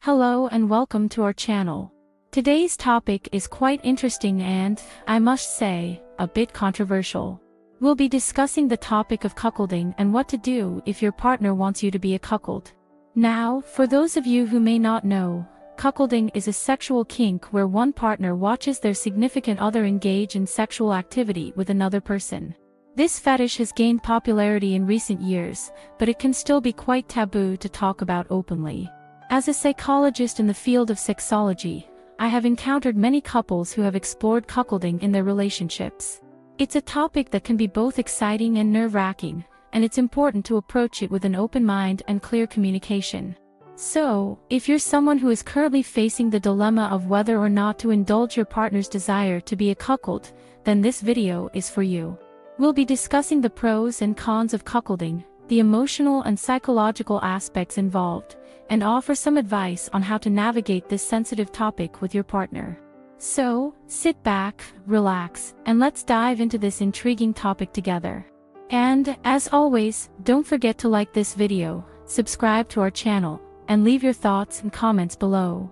Hello and welcome to our channel. Today's topic is quite interesting and, I must say, a bit controversial. We'll be discussing the topic of cuckolding and what to do if your partner wants you to be a cuckold. Now, for those of you who may not know, cuckolding is a sexual kink where one partner watches their significant other engage in sexual activity with another person. This fetish has gained popularity in recent years, but it can still be quite taboo to talk about openly. As a psychologist in the field of sexology, I have encountered many couples who have explored cuckolding in their relationships. It's a topic that can be both exciting and nerve-wracking, and it's important to approach it with an open mind and clear communication. So, if you're someone who is currently facing the dilemma of whether or not to indulge your partner's desire to be a cuckold, then this video is for you. We'll be discussing the pros and cons of cuckolding, the emotional and psychological aspects involved, and offer some advice on how to navigate this sensitive topic with your partner. So, sit back, relax, and let's dive into this intriguing topic together. And, as always, don't forget to like this video, subscribe to our channel, and leave your thoughts and comments below.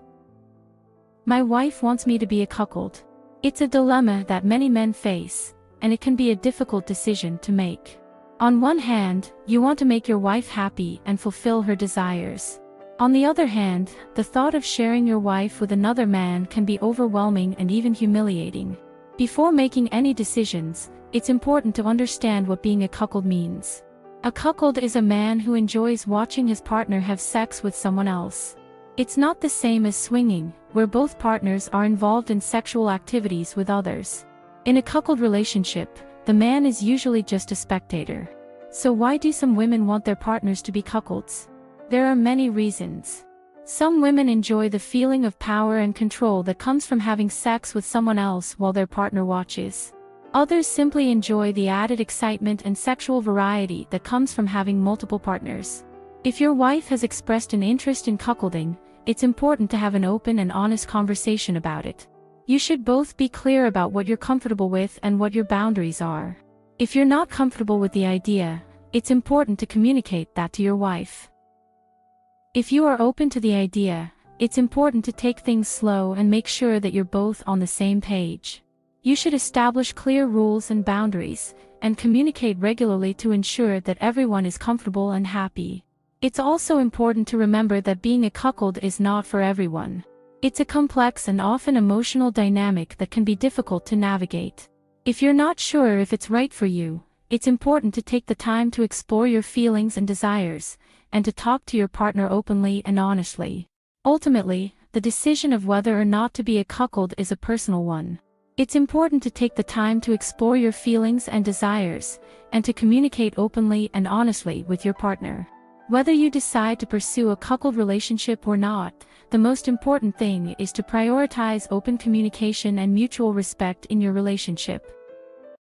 My wife wants me to be a cuckold. It's a dilemma that many men face, and it can be a difficult decision to make. On one hand, you want to make your wife happy and fulfill her desires. On the other hand, the thought of sharing your wife with another man can be overwhelming and even humiliating. Before making any decisions, it's important to understand what being a cuckold means. A cuckold is a man who enjoys watching his partner have sex with someone else. It's not the same as swinging, where both partners are involved in sexual activities with others. In a cuckold relationship, the man is usually just a spectator. So why do some women want their partners to be cuckolds? There are many reasons. Some women enjoy the feeling of power and control that comes from having sex with someone else while their partner watches. Others simply enjoy the added excitement and sexual variety that comes from having multiple partners. If your wife has expressed an interest in cuckolding, it's important to have an open and honest conversation about it. You should both be clear about what you're comfortable with and what your boundaries are. If you're not comfortable with the idea, it's important to communicate that to your wife. If you are open to the idea, it's important to take things slow and make sure that you're both on the same page. You should establish clear rules and boundaries, and communicate regularly to ensure that everyone is comfortable and happy. It's also important to remember that being a cuckold is not for everyone. It's a complex and often emotional dynamic that can be difficult to navigate. If you're not sure if it's right for you, it's important to take the time to explore your feelings and desires, and to talk to your partner openly and honestly. Ultimately, the decision of whether or not to be a cuckold is a personal one. It's important to take the time to explore your feelings and desires, and to communicate openly and honestly with your partner. Whether you decide to pursue a cuckold relationship or not, the most important thing is to prioritize open communication and mutual respect in your relationship.